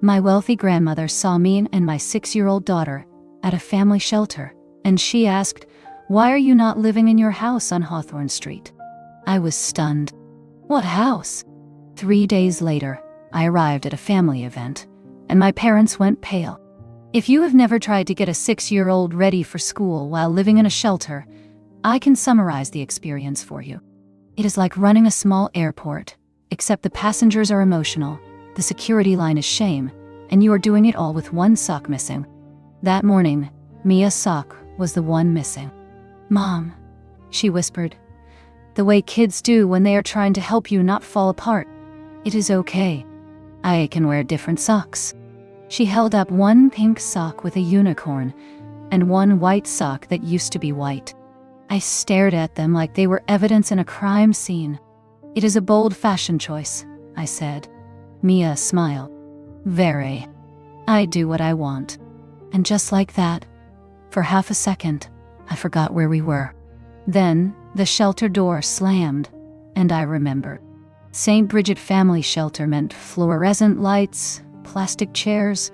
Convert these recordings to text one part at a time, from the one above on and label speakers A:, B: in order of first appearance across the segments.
A: My wealthy grandmother saw me and my 6-year-old daughter at a family shelter, and she asked, "Why are you not living in your house on Hawthorne Street?" I was stunned. What house? 3 days later, I arrived at a family event, and my parents went pale. If you have never tried to get a 6-year-old ready for school while living in a shelter, I can summarize the experience for you. It is like running a small airport, except the passengers are emotional, the security line is shame, and you are doing it all with one sock missing. That morning, Mia's sock was the one missing. "Mom," she whispered, "the way kids do when they are trying to help you not fall apart. It is okay. I can wear different socks." She held up one pink sock with a unicorn and one white sock that used to be white. I stared at them like they were evidence in a crime scene. "It is a bold fashion choice," I said. Mia smiled. "Very. I do what I want." And just like that, for half a second, I forgot where we were. Then, the shelter door slammed, and I remembered. St. Bridget Family Shelter meant fluorescent lights, plastic chairs,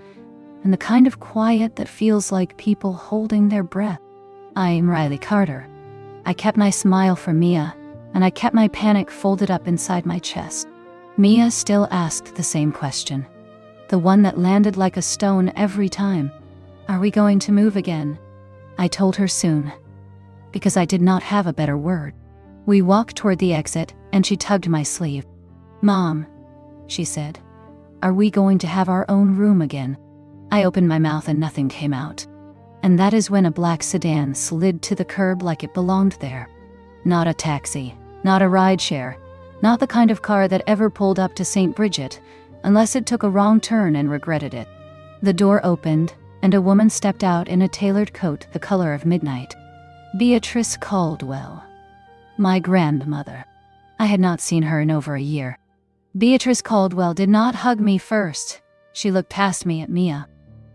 A: and the kind of quiet that feels like people holding their breath. I'm Riley Carter. I kept my smile for Mia, and I kept my panic folded up inside my chest. Mia still asked the same question, the one that landed like a stone every time. "Are we going to move again?" I told her soon, because I did not have a better word. We walked toward the exit, and she tugged my sleeve. "Mom," she said, "are we going to have our own room again?" I opened my mouth and nothing came out. And that is when a black sedan slid to the curb like it belonged there. Not a taxi, not a rideshare, not the kind of car that ever pulled up to St. Bridget, unless it took a wrong turn and regretted it. The door opened, and a woman stepped out in a tailored coat the color of midnight. Beatrice Caldwell. My grandmother. I had not seen her in over a year. Beatrice Caldwell did not hug me first. She looked past me at Mia.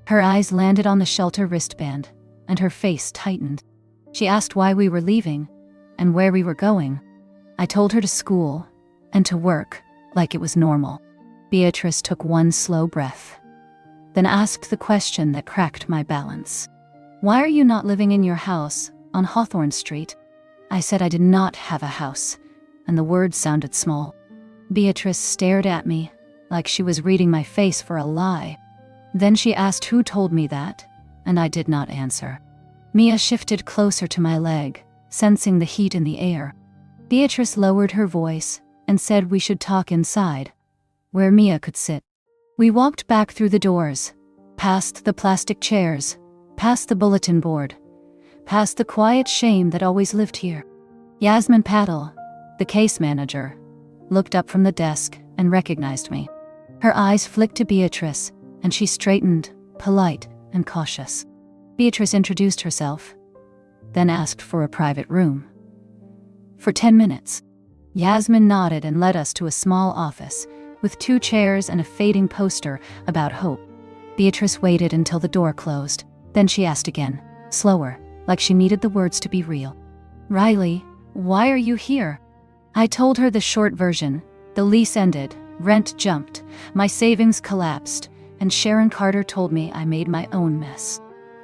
A: Her eyes landed on the shelter wristband, and her face tightened. She asked why we were leaving, and where we were going. I told her to school, and to work, like it was normal. Beatrice took one slow breath, then asked the question that cracked my balance. "Why are you not living in your house on Hawthorne Street?" I said I did not have a house, and the words sounded small. Beatrice stared at me, like she was reading my face for a lie. Then she asked who told me that, and I did not answer. Mia shifted closer to my leg, sensing the heat in the air. Beatrice lowered her voice and said we should talk inside, where Mia could sit. We walked back through the doors, past the plastic chairs, past the bulletin board, past the quiet shame that always lived here. Yasmin Patel, the case manager, looked up from the desk and recognized me. Her eyes flicked to Beatrice, and she straightened, polite and cautious. Beatrice introduced herself, then asked for a private room. For 10 minutes. Yasmin nodded and led us to a small office, with 2 chairs and a fading poster about hope. Beatrice waited until the door closed, then she asked again, slower, like she needed the words to be real. "Riley, why are you here?" I told her the short version. The lease ended, rent jumped, my savings collapsed, and Sharon Carter told me I made my own mess.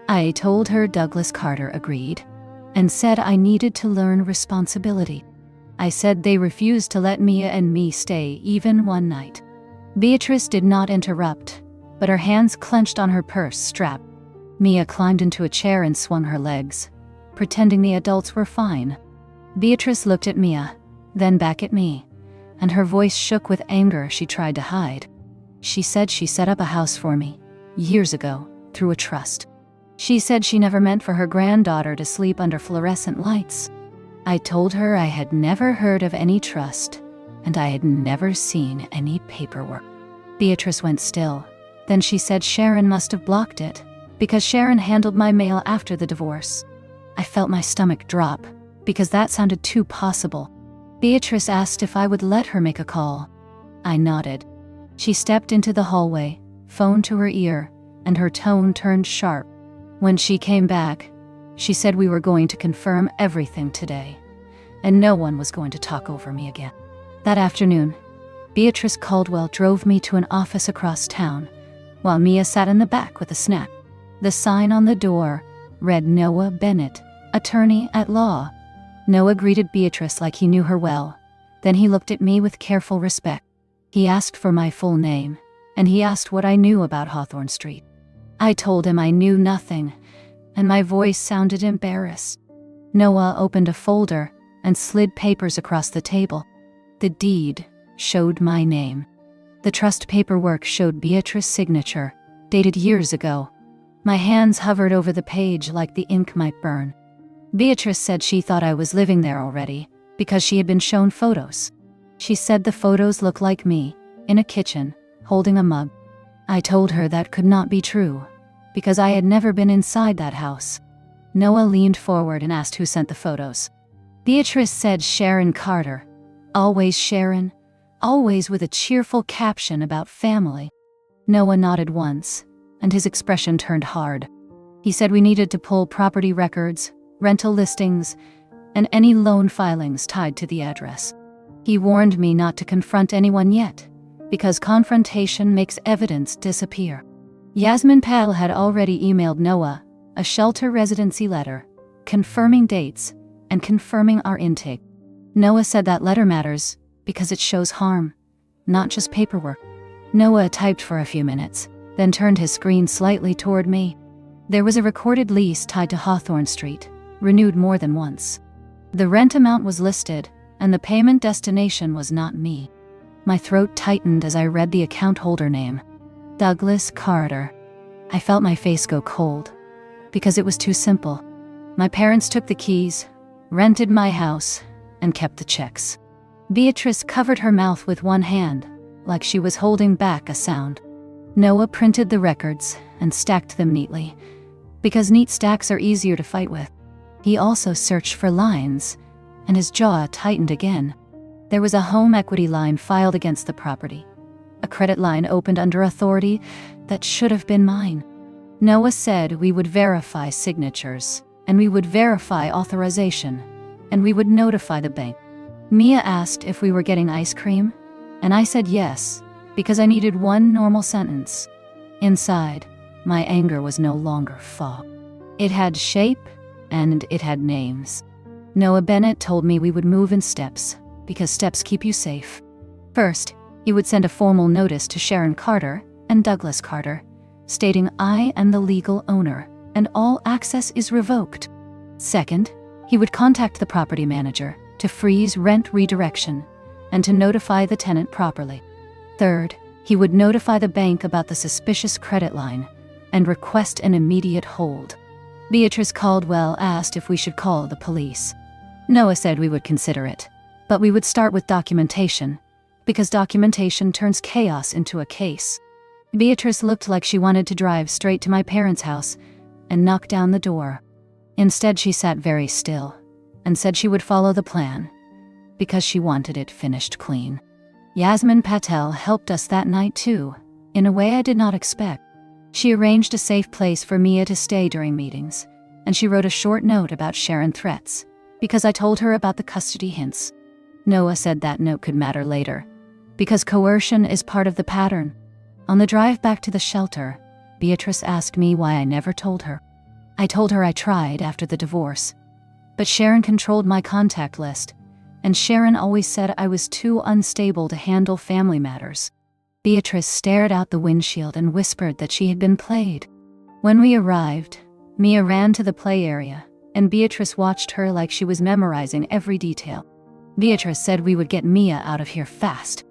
A: I told her Douglas Carter agreed, and said I needed to learn responsibility. I said they refused to let Mia and me stay even one night. Beatrice did not interrupt, but her hands clenched on her purse strap. Mia climbed into a chair and swung her legs, pretending the adults were fine. Beatrice looked at Mia, then back at me, and her voice shook with anger she tried to hide. She said she set up a house for me, years ago, through a trust. She said she never meant for her granddaughter to sleep under fluorescent lights. I told her I had never heard of any trust, and I had never seen any paperwork. Beatrice went still. Then she said Sharon must have blocked it, because Sharon handled my mail after the divorce. I felt my stomach drop, because that sounded too possible. Beatrice asked if I would let her make a call. I nodded. She stepped into the hallway, phone to her ear, and her tone turned sharp. When she came back, she said we were going to confirm everything today, and no one was going to talk over me again. That afternoon, Beatrice Caldwell drove me to an office across town, while Mia sat in the back with a snack. The sign on the door read Noah Bennett, attorney at law. Noah greeted Beatrice like he knew her well. Then he looked at me with careful respect. He asked for my full name, and he asked what I knew about Hawthorne Street. I told him I knew nothing, and my voice sounded embarrassed. Noah opened a folder and slid papers across the table. The deed showed my name. The trust paperwork showed Beatrice's signature, dated years ago. My hands hovered over the page like the ink might burn. Beatrice said she thought I was living there already, because she had been shown photos. She said the photos looked like me, in a kitchen, holding a mug. I told her that could not be true, because I had never been inside that house. Noah leaned forward and asked who sent the photos. Beatrice said Sharon Carter. Always Sharon, always with a cheerful caption about family. Noah nodded once, and his expression turned hard. He said we needed to pull property records, rental listings, and any loan filings tied to the address. He warned me not to confront anyone yet, because confrontation makes evidence disappear. Yasmin Patel had already emailed Noah a shelter residency letter, confirming dates and confirming our intake. Noah said that letter matters because it shows harm, not just paperwork. Noah typed for a few minutes, then turned his screen slightly toward me. There was a recorded lease tied to Hawthorne Street, renewed more than once. The rent amount was listed, and the payment destination was not me. My throat tightened as I read the account holder name. Douglas Carter. I felt my face go cold, because it was too simple. My parents took the keys, rented my house, and kept the checks. Beatrice covered her mouth with one hand, like she was holding back a sound. Noah printed the records and stacked them neatly, because neat stacks are easier to fight with. He also searched for lines, and his jaw tightened again. There was a home equity line filed against the property, a credit line opened under authority that should have been mine. Noah said we would verify signatures, and we would verify authorization, and we would notify the bank. Mia asked if we were getting ice cream, and I said yes, because I needed one normal sentence. Inside, my anger was no longer fog. It had shape, and it had names. Noah Bennett told me we would move in steps, because steps keep you safe. First, he would send a formal notice to Sharon Carter and Douglas Carter, stating I am the legal owner, and all access is revoked. Second, he would contact the property manager to freeze rent redirection and to notify the tenant properly. Third, he would notify the bank about the suspicious credit line and request an immediate hold. Beatrice Caldwell asked if we should call the police. Noah said we would consider it, but we would start with documentation, because documentation turns chaos into a case. Beatrice looked like she wanted to drive straight to my parents' house and knock down the door. Instead, she sat very still and said she would follow the plan, because she wanted it finished clean. Yasmin Patel helped us that night too, in a way I did not expect. She arranged a safe place for Mia to stay during meetings, and she wrote a short note about Sharon threats, because I told her about the custody hints. Noah said that note could matter later, because coercion is part of the pattern. On the drive back to the shelter, Beatrice asked me why I never told her. I told her I tried after the divorce, but Sharon controlled my contact list, and Sharon always said I was too unstable to handle family matters. Beatrice stared out the windshield and whispered that she had been played. When we arrived, Mia ran to the play area, and Beatrice watched her like she was memorizing every detail. Beatrice said we would get Mia out of here fast.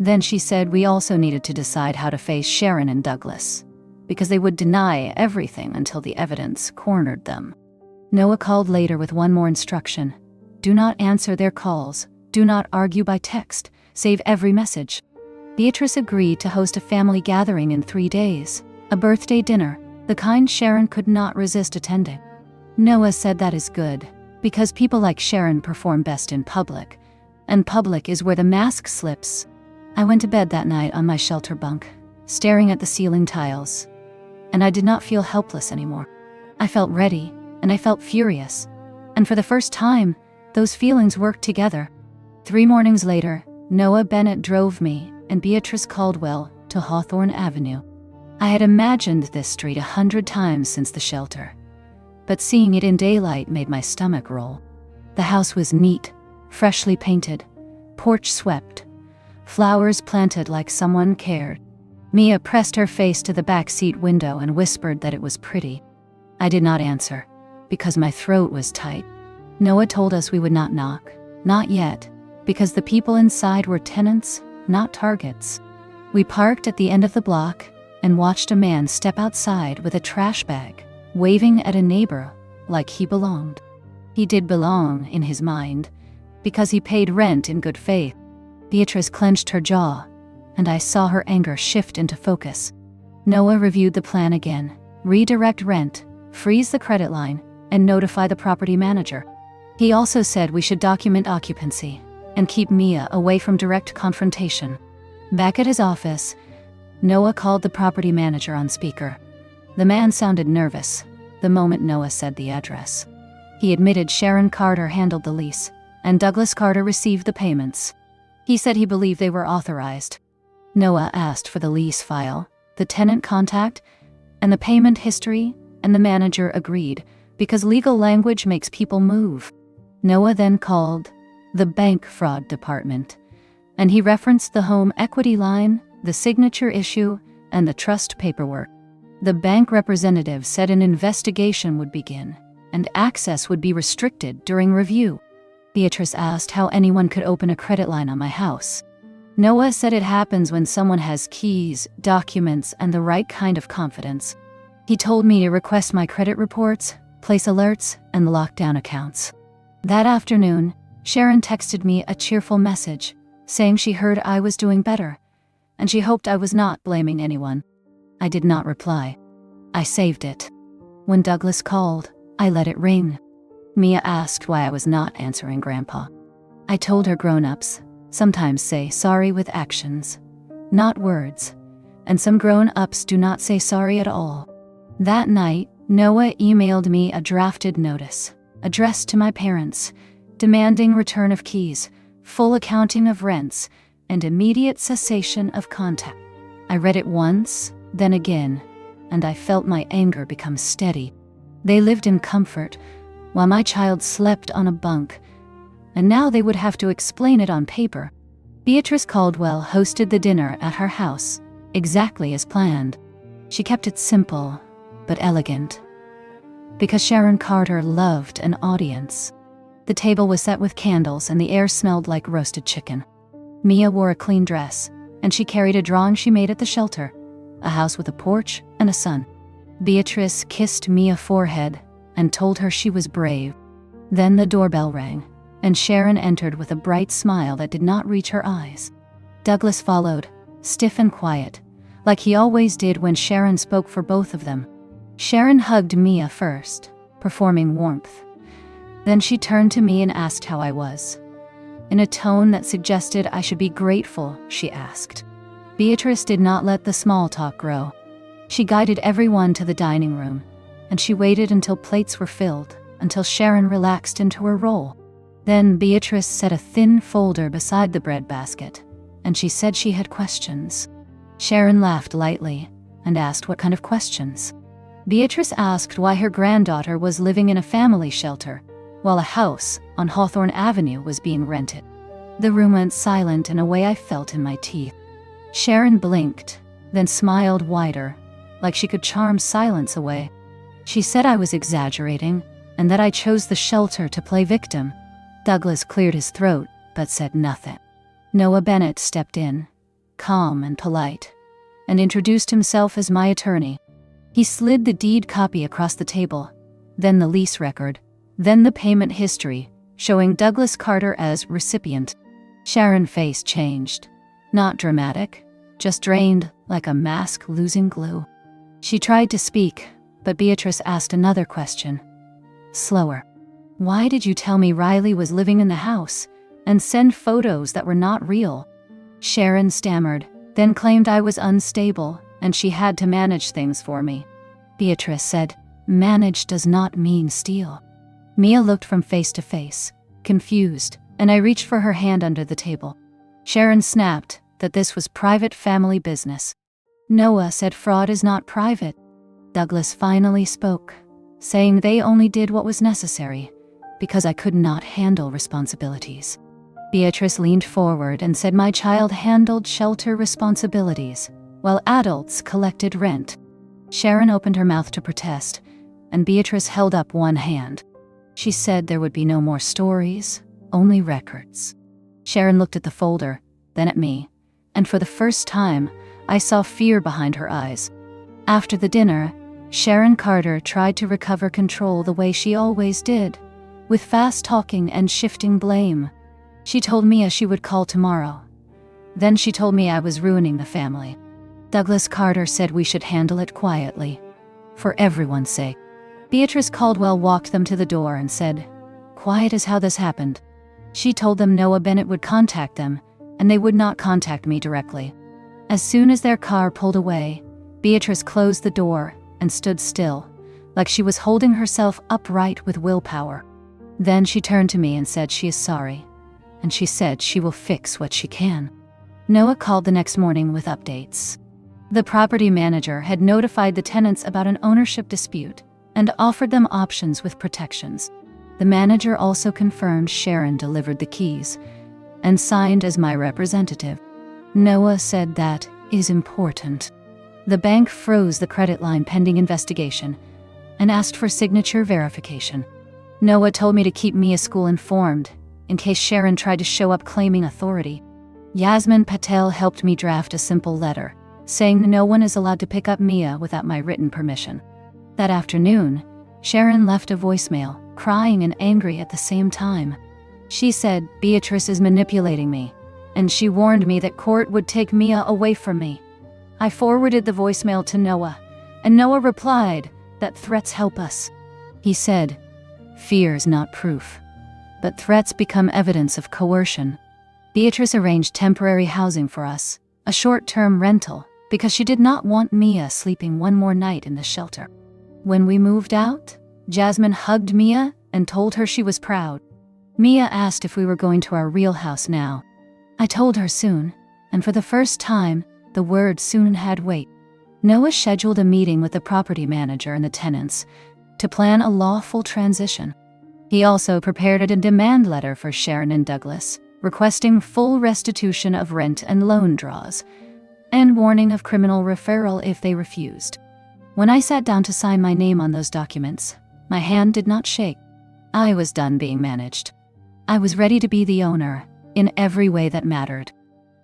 A: Then she said we also needed to decide how to face Sharon and Douglas, because they would deny everything until the evidence cornered them. Noah called later with one more instruction. Do not answer their calls. Do not argue by text. Save every message. Beatrice agreed to host a family gathering in 3 days, a birthday dinner, the kind Sharon could not resist attending. Noah said that is good, because people like Sharon perform best in public, and public is where the mask slips. I went to bed that night on my shelter bunk, staring at the ceiling tiles, and I did not feel helpless anymore. I felt ready, and I felt furious, and for the first time, those feelings worked together. 3 mornings later, Noah Bennett drove me and Beatrice Caldwell to Hawthorne Avenue. I had imagined this street 100 times since the shelter, but seeing it in daylight made my stomach roll. The house was neat, freshly painted, porch swept, flowers planted like someone cared. Mia pressed her face to the back seat window and whispered that it was pretty. I did not answer, because my throat was tight. Noah told us we would not knock, not yet, because the people inside were tenants, not targets. We parked at the end of the block and watched a man step outside with a trash bag, waving at a neighbor like he belonged. He did belong in his mind, because he paid rent in good faith. Beatrice clenched her jaw, and I saw her anger shift into focus. Noah reviewed the plan again: redirect rent, freeze the credit line, and notify the property manager. He also said we should document occupancy and keep Mia away from direct confrontation. Back at his office, Noah called the property manager on speaker. The man sounded nervous the moment Noah said the address. He admitted Sharon Carter handled the lease, and Douglas Carter received the payments. He said he believed they were authorized. Noah asked for the lease file, the tenant contact, and the payment history, and the manager agreed, because legal language makes people move. Noah then called the bank fraud department, and he referenced the home equity line, the signature issue, and the trust paperwork. The bank representative said an investigation would begin, and access would be restricted during review. Beatrice asked how anyone could open a credit line on my house. Noah said it happens when someone has keys, documents, and the right kind of confidence. He told me to request my credit reports, place alerts, and lock down accounts. That afternoon, Sharon texted me a cheerful message, saying she heard I was doing better, and she hoped I was not blaming anyone. I did not reply. I saved it. When Douglas called, I let it ring. Mia asked why I was not answering Grandpa. I told her grown-ups sometimes say sorry with actions, not words, and some grown-ups do not say sorry at all. That night, Noah emailed me a drafted notice, addressed to my parents, demanding return of keys, full accounting of rents, and immediate cessation of contact. I read it once, then again, and I felt my anger become steady. They lived in comfort, while my child slept on a bunk, and now they would have to explain it on paper. Beatrice Caldwell hosted the dinner at her house, exactly as planned. She kept it simple, but elegant, because Sharon Carter loved an audience. The table was set with candles and the air smelled like roasted chicken. Mia wore a clean dress, and she carried a drawing she made at the shelter, a house with a porch and a sun. Beatrice kissed Mia's forehead and told her she was brave. Then the doorbell rang, and Sharon entered with a bright smile that did not reach her eyes. Douglas followed, stiff and quiet, like he always did when Sharon spoke for both of them. Sharon hugged Mia first, performing warmth. Then she turned to me and asked how I was. In a tone that suggested I should be grateful, she asked. Beatrice did not let the small talk grow. She guided everyone to the dining room, and she waited until plates were filled, until Sharon relaxed into her role. Then Beatrice set a thin folder beside the bread basket, and she said she had questions. Sharon laughed lightly and asked what kind of questions. Beatrice asked why her granddaughter was living in a family shelter, while a house on Hawthorne Avenue was being rented. The room went silent in a way I felt in my teeth. Sharon blinked, then smiled wider, like she could charm silence away. She said I was exaggerating, and that I chose the shelter to play victim. Douglas cleared his throat, but said nothing. Noah Bennett stepped in, calm and polite, and introduced himself as my attorney. He slid the deed copy across the table, then the lease record, then the payment history, showing Douglas Carter as recipient. Sharon's face changed. Not dramatic, just drained like a mask losing glue. She tried to speak, but Beatrice asked another question. Slower. Why did you tell me Riley was living in the house and send photos that were not real? Sharon stammered, then claimed I was unstable and she had to manage things for me. Beatrice said, manage does not mean steal. Mia looked from face to face, confused, and I reached for her hand under the table. Sharon snapped that this was private family business. Noah said fraud is not private. Douglas finally spoke, saying they only did what was necessary because I could not handle responsibilities. Beatrice leaned forward and said my child handled shelter responsibilities while adults collected rent. Sharon opened her mouth to protest, and Beatrice held up one hand. She said there would be no more stories, only records. Sharon looked at the folder, then at me, and for the first time, I saw fear behind her eyes. After the dinner, Sharon Carter tried to recover control the way she always did, with fast talking and shifting blame. She told Mia she would call tomorrow. Then she told me I was ruining the family. Douglas Carter said we should handle it quietly, for everyone's sake. Beatrice Caldwell walked them to the door and said, "Quiet is how this happened." She told them Noah Bennett would contact them, and they would not contact me directly. As soon as their car pulled away, Beatrice closed the door and stood still, like she was holding herself upright with willpower. Then she turned to me and said she is sorry, and she said she will fix what she can. Noah called the next morning with updates. The property manager had notified the tenants about an ownership dispute and offered them options with protections. The manager also confirmed Sharon delivered the keys and signed as my representative. Noah said that is important. The bank froze the credit line pending investigation and asked for signature verification. Noah told me to keep Mia's school informed in case Sharon tried to show up claiming authority. Yasmin Patel helped me draft a simple letter saying no one is allowed to pick up Mia without my written permission. That afternoon, Sharon left a voicemail, crying and angry at the same time. She said Beatrice is manipulating me, and she warned me that court would take Mia away from me. I forwarded the voicemail to Noah, and Noah replied that threats help us. He said, "Fear is not proof, but threats become evidence of coercion." Beatrice arranged temporary housing for us, a short-term rental, because she did not want Mia sleeping one more night in the shelter. When we moved out, Jasmine hugged Mia and told her she was proud. Mia asked if we were going to our real house now. I told her soon, and for the first time, the word soon had weight. Noah scheduled a meeting with the property manager and the tenants to plan a lawful transition. He also prepared a demand letter for Sharon and Douglas, requesting full restitution of rent and loan draws, and warning of criminal referral if they refused. When I sat down to sign my name on those documents, my hand did not shake. I was done being managed. I was ready to be the owner, in every way that mattered.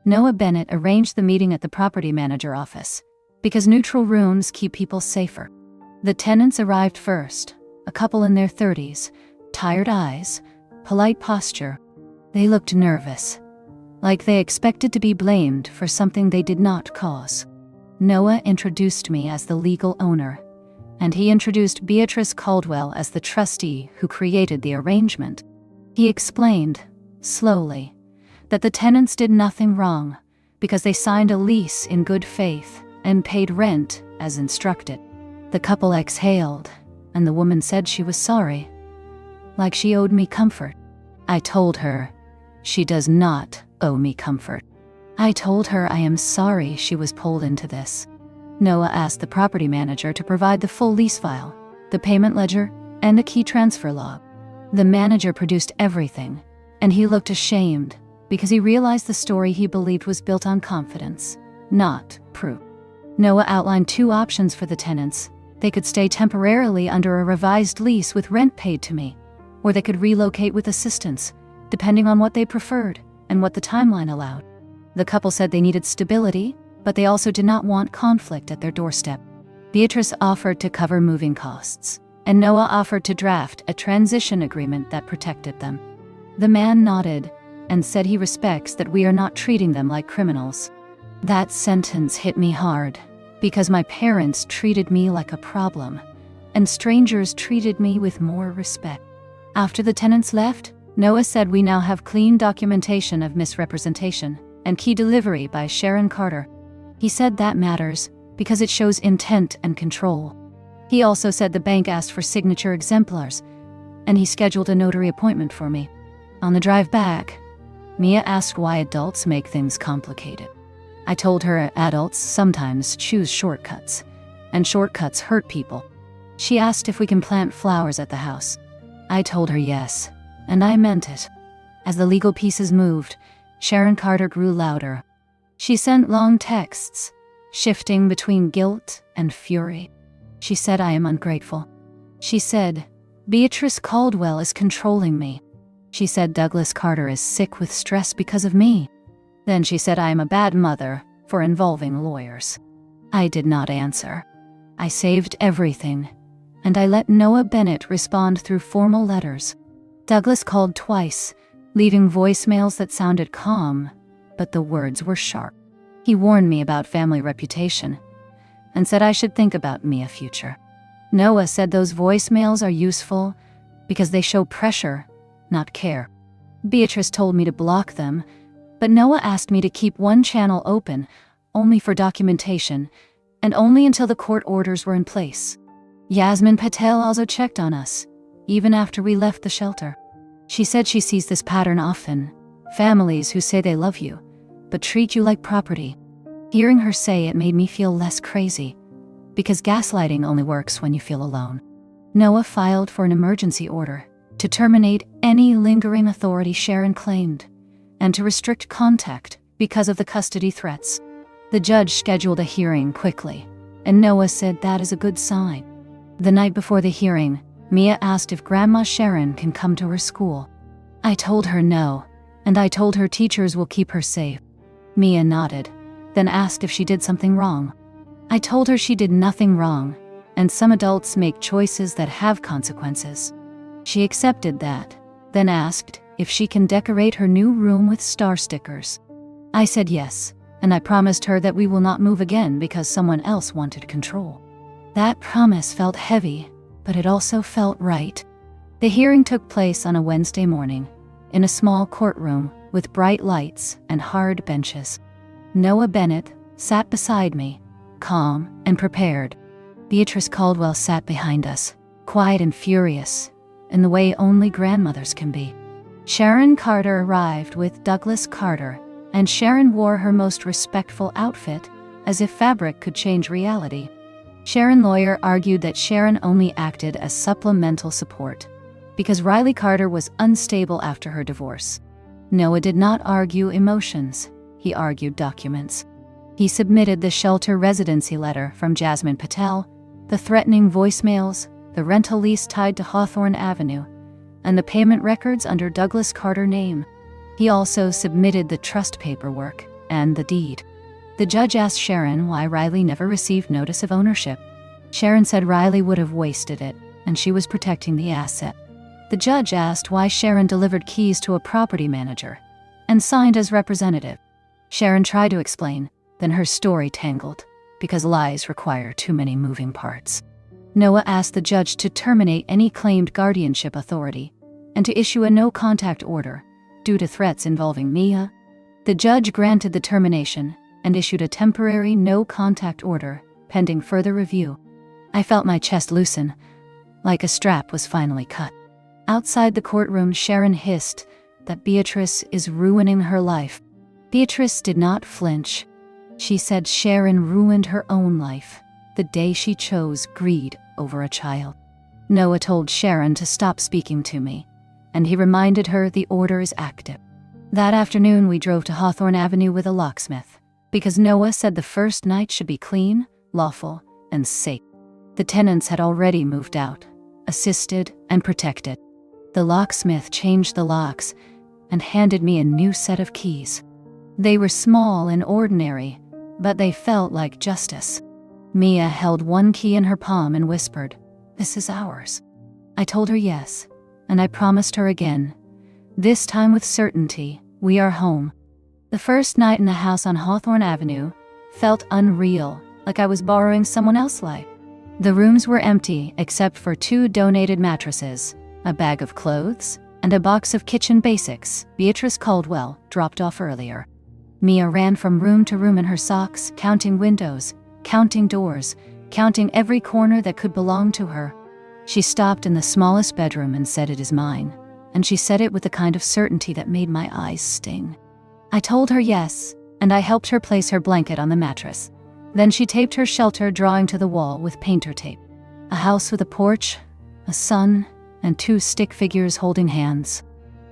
A: Noah Bennett arranged the meeting at the property manager office, because neutral rooms keep people safer. The tenants arrived first, a couple in their 30s, tired eyes, polite posture. They looked nervous, like they expected to be blamed for something they did not cause. Noah introduced me as the legal owner, and he introduced Beatrice Caldwell as the trustee who created the arrangement. He explained, slowly, that the tenants did nothing wrong because they signed a lease in good faith and paid rent as instructed. The couple exhaled, and the woman said she was sorry, like she owed me comfort. I told her she does not owe me comfort. I told her I am sorry she was pulled into this. Noah asked the property manager to provide the full lease file, the payment ledger, and the key transfer log. The manager produced everything, and he looked ashamed because he realized the story he believed was built on confidence, not proof. Noah outlined two options for the tenants. They could stay temporarily under a revised lease with rent paid to me, or they could relocate with assistance, depending on what they preferred and what the timeline allowed. The couple said they needed stability, but they also did not want conflict at their doorstep. Beatrice offered to cover moving costs, and Noah offered to draft a transition agreement that protected them. The man nodded and said he respects that we are not treating them like criminals. That sentence hit me hard, because my parents treated me like a problem, and strangers treated me with more respect. After the tenants left, Noah said we now have clean documentation of misrepresentation and key delivery by Sharon Carter. He said that matters because it shows intent and control. He also said the bank asked for signature exemplars, and he scheduled a notary appointment for me. On the drive back, Mia asked why adults make things complicated. I told her adults sometimes choose shortcuts, and shortcuts hurt people. She asked if we can plant flowers at the house. I told her yes, and I meant it. As the legal pieces moved, Sharon Carter grew louder. She sent long texts, shifting between guilt and fury. She said I am ungrateful. She said, Beatrice Caldwell is controlling me. She said Douglas Carter is sick with stress because of me. Then she said I am a bad mother for involving lawyers. I did not answer. I saved everything, and I let Noah Bennett respond through formal letters. Douglas called twice, leaving voicemails that sounded calm, but the words were sharp. He warned me about family reputation and said I should think about Mia's future. Noah said those voicemails are useful because they show pressure, not care. Beatrice told me to block them, but Noah asked me to keep one channel open, only for documentation, and only until the court orders were in place. Yasmin Patel also checked on us, even after we left the shelter. She said she sees this pattern often, families who say they love you, but treat you like property. Hearing her say it made me feel less crazy, because gaslighting only works when you feel alone. Noah filed for an emergency order to terminate any lingering authority Sharon claimed, and to restrict contact because of the custody threats. The judge scheduled a hearing quickly, and Noah said that is a good sign. The night before the hearing, Mia asked if Grandma Sharon can come to her school. I told her no, and I told her teachers will keep her safe. Mia nodded, then asked if she did something wrong. I told her she did nothing wrong, and some adults make choices that have consequences. She accepted that, then asked if she can decorate her new room with star stickers. I said yes, and I promised her that we will not move again because someone else wanted control. That promise felt heavy, but it also felt right. The hearing took place on a Wednesday morning, in a small courtroom with bright lights and hard benches. Noah Bennett sat beside me, calm and prepared. Beatrice Caldwell sat behind us, quiet and furious, in the way only grandmothers can be. Sharon Carter arrived with Douglas Carter, and Sharon wore her most respectful outfit, as if fabric could change reality. Sharon's lawyer argued that Sharon only acted as supplemental support, because Riley Carter was unstable after her divorce. Noah did not argue emotions, he argued documents. He submitted the shelter residency letter from Jasmine Patel, the threatening voicemails, the rental lease tied to Hawthorne Avenue, and the payment records under Douglas Carter's name. He also submitted the trust paperwork and the deed. The judge asked Sharon why Riley never received notice of ownership. Sharon said Riley would have wasted it, and she was protecting the asset. The judge asked why Sharon delivered keys to a property manager and signed as representative. Sharon tried to explain, then her story tangled, because lies require too many moving parts. Noah asked the judge to terminate any claimed guardianship authority and to issue a no-contact order due to threats involving Mia. The judge granted the termination and issued a temporary no-contact order pending further review. I felt my chest loosen, like a strap was finally cut. Outside the courtroom, Sharon hissed that Beatrice is ruining her life. Beatrice did not flinch. She said Sharon ruined her own life the day she chose greed over a child. Noah told Sharon to stop speaking to me, and he reminded her the order is active. That afternoon we drove to Hawthorne Avenue with a locksmith, because Noah said the first night should be clean, lawful, and safe. The tenants had already moved out, assisted and protected. The locksmith changed the locks and handed me a new set of keys. They were small and ordinary, but they felt like justice. Mia held one key in her palm and whispered, "This is ours." I told her yes, and I promised her again. This time with certainty, we are home. The first night in the house on Hawthorne Avenue felt unreal, like I was borrowing someone else's life. The rooms were empty except for 2 donated mattresses, a bag of clothes, and a box of kitchen basics Beatrice Caldwell dropped off earlier. Mia ran from room to room in her socks, counting windows, counting doors, counting every corner that could belong to her. She stopped in the smallest bedroom and said, "It is mine," and she said it with the kind of certainty that made my eyes sting. I told her yes, and I helped her place her blanket on the mattress. Then she taped her shelter drawing to the wall with painter tape. A house with a porch, a sun, and 2 stick figures holding hands.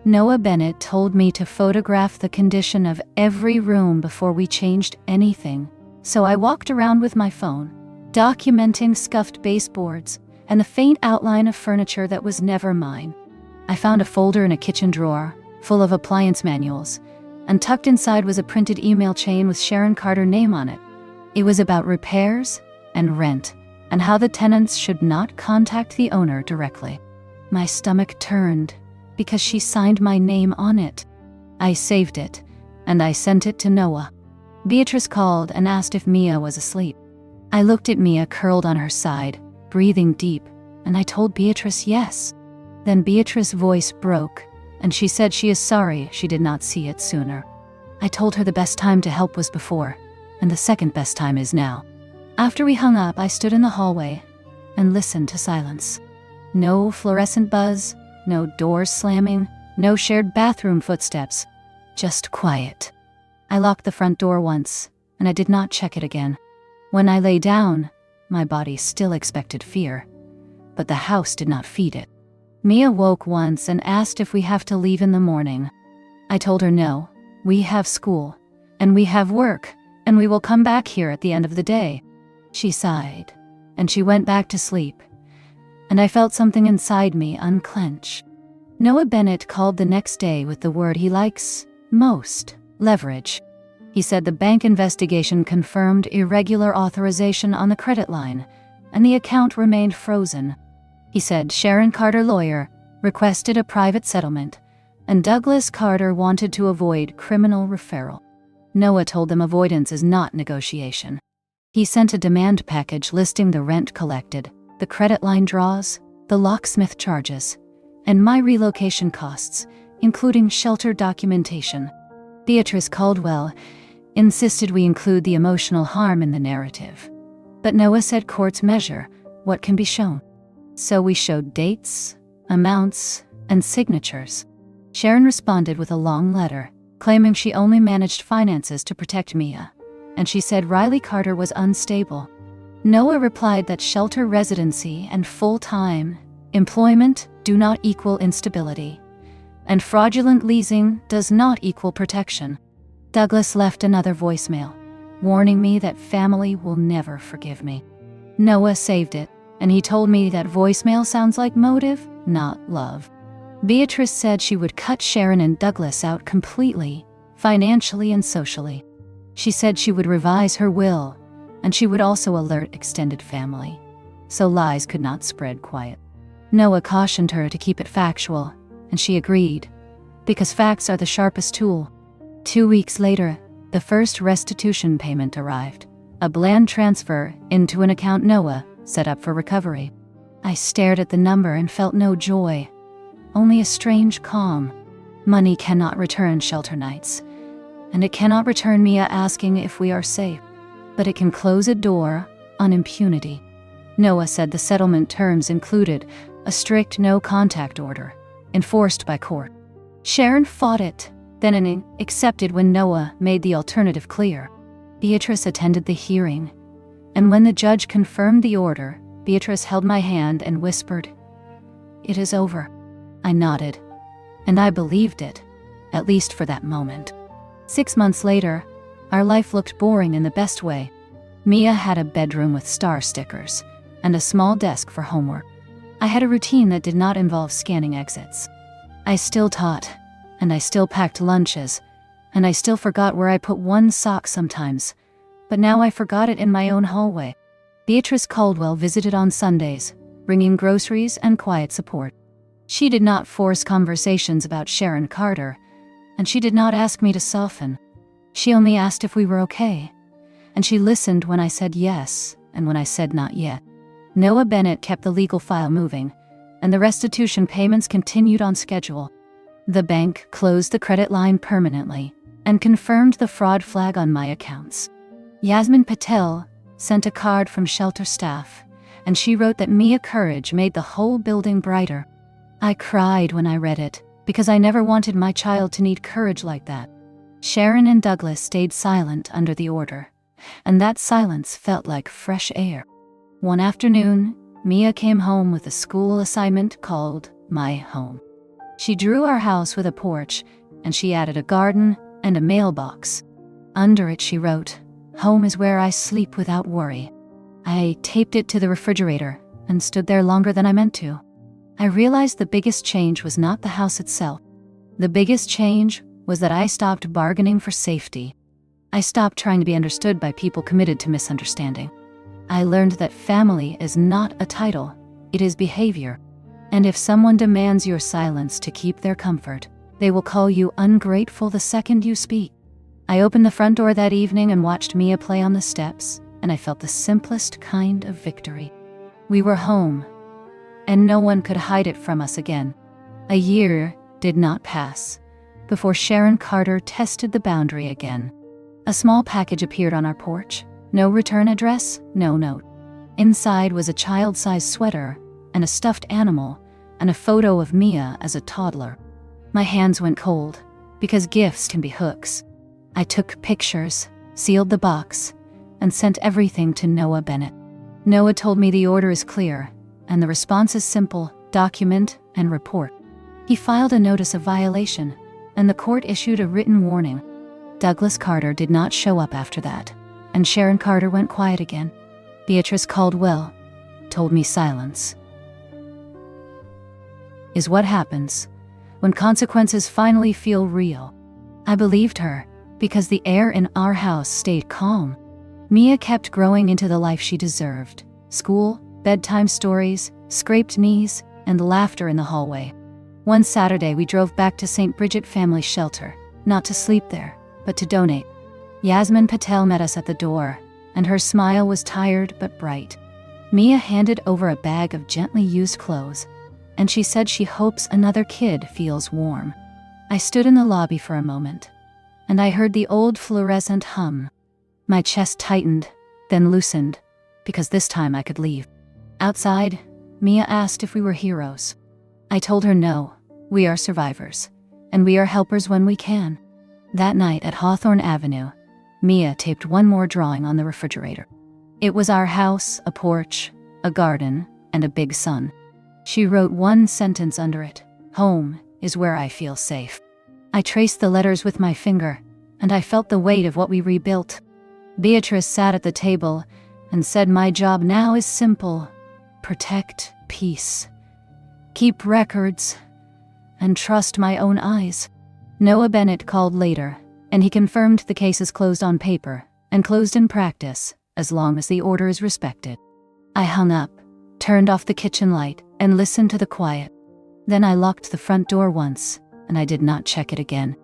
A: Noah Bennett told me to photograph the condition of every room before we changed anything, so I walked around with my phone, documenting scuffed baseboards and the faint outline of furniture that was never mine. I found a folder in a kitchen drawer, full of appliance manuals, and tucked inside was a printed email chain with Sharon Carter's name on it. It was about repairs and rent, and how the tenants should not contact the owner directly. My stomach turned, because she signed my name on it. I saved it, and I sent it to Noah. Beatrice called and asked if Mia was asleep. I looked at Mia curled on her side, breathing deep, and I told Beatrice yes. Then Beatrice's voice broke, and she said she is sorry she did not see it sooner. I told her the best time to help was before, and the second best time is now. After we hung up, I stood in the hallway and listened to silence. No fluorescent buzz, no doors slamming, no shared bathroom footsteps, just quiet. I locked the front door once, and I did not check it again. When I lay down, my body still expected fear, but the house did not feed it. Mia woke once and asked if we have to leave in the morning. I told her no, we have school, and we have work, and we will come back here at the end of the day. She sighed, and she went back to sleep, and I felt something inside me unclench. Noah Bennett called the next day with the word he likes most, leverage. He said the bank investigation confirmed irregular authorization on the credit line, and the account remained frozen. He said Sharon Carter, lawyer, requested a private settlement, and Douglas Carter wanted to avoid criminal referral. Noah told them avoidance is not negotiation. He sent a demand package listing the rent collected, the credit line draws, the locksmith charges, and my relocation costs, including shelter documentation. Beatrice Caldwell insisted we include the emotional harm in the narrative. But Noah said courts measure what can be shown. So we showed dates, amounts, and signatures. Sharon responded with a long letter, claiming she only managed finances to protect Mia, and she said Riley Carter was unstable. Noah replied that shelter residency and full-time employment do not equal instability, and fraudulent leasing does not equal protection. Douglas left another voicemail, warning me that family will never forgive me. Noah saved it, and he told me that voicemail sounds like motive, not love. Beatrice said she would cut Sharon and Douglas out completely, financially and socially. She said she would revise her will, and she would also alert extended family, so lies could not spread quiet. Noah cautioned her to keep it factual, and she agreed, because facts are the sharpest tool. 2 weeks later, the first restitution payment arrived, a bland transfer into an account Noah set up for recovery. I stared at the number and felt no joy, only a strange calm. Money cannot return shelter nights, and it cannot return Mia asking if we are safe, but it can close a door on impunity. Noah said the settlement terms included a strict no-contact order, enforced by court. Sharon fought it, then accepted when Noah made the alternative clear. Beatrice attended the hearing, and when the judge confirmed the order, Beatrice held my hand and whispered, "It is over." I nodded, and I believed it, at least for that moment. 6 months later, our life looked boring in the best way. Mia had a bedroom with star stickers and a small desk for homework. I had a routine that did not involve scanning exits. I still taught, and I still packed lunches, and I still forgot where I put one sock sometimes, but now I forgot it in my own hallway. Beatrice Caldwell visited on Sundays, bringing groceries and quiet support. She did not force conversations about Sharon Carter, and she did not ask me to soften. She only asked if we were okay, and she listened when I said yes and when I said not yet. Noah Bennett kept the legal file moving, and the restitution payments continued on schedule. The bank closed the credit line permanently and confirmed the fraud flag on my accounts. Yasmin Patel sent a card from shelter staff, and she wrote that Mia courage made the whole building brighter. I cried when I read it, because I never wanted my child to need courage like that. Sharon and Douglas stayed silent under the order, and that silence felt like fresh air. One afternoon, Mia came home with a school assignment called My Home. She drew our house with a porch, and she added a garden and a mailbox. Under it she wrote, "Home is where I sleep without worry." I taped it to the refrigerator and stood there longer than I meant to. I realized the biggest change was not the house itself. The biggest change was that I stopped bargaining for safety. I stopped trying to be understood by people committed to misunderstanding. I learned that family is not a title, it is behavior. And if someone demands your silence to keep their comfort, they will call you ungrateful the second you speak. I opened the front door that evening and watched Mia play on the steps, and I felt the simplest kind of victory. We were home, and no one could hide it from us again. A year did not pass before Sharon Carter tested the boundary again. A small package appeared on our porch. No return address, no note. Inside was a child-sized sweater and a stuffed animal and a photo of Mia as a toddler. My hands went cold, because gifts can be hooks. I took pictures, sealed the box, and sent everything to Noah Bennett. Noah told me the order is clear, and the response is simple: document and report. He filed a notice of violation, and the court issued a written warning. Douglas Carter did not show up after that, and Sharon Carter went quiet again. Beatrice Caldwell told me silence is what happens when consequences finally feel real. I believed her, because the air in our house stayed calm. Mia kept growing into the life she deserved: school, bedtime stories, scraped knees, and laughter in the hallway. One Saturday we drove back to St. Bridget Family Shelter, not to sleep there, but to donate. Yasmin Patel met us at the door, and her smile was tired but bright. Mia handed over a bag of gently used clothes, and she said she hopes another kid feels warm. I stood in the lobby for a moment, and I heard the old fluorescent hum. My chest tightened, then loosened, because this time I could leave. Outside, Mia asked if we were heroes. I told her no, we are survivors, and we are helpers when we can. That night at Hawthorne Avenue, Mia taped one more drawing on the refrigerator. It was our house, a porch, a garden, and a big sun. She wrote one sentence under it: "Home is where I feel safe." I traced the letters with my finger, and I felt the weight of what we rebuilt. Beatrice sat at the table and said my job now is simple: protect peace, keep records, and trust my own eyes. Noah Bennett called later, and he confirmed the case is closed on paper and closed in practice, as long as the order is respected. I hung up, turned off the kitchen light, and listened to the quiet. Then I locked the front door once, and I did not check it again.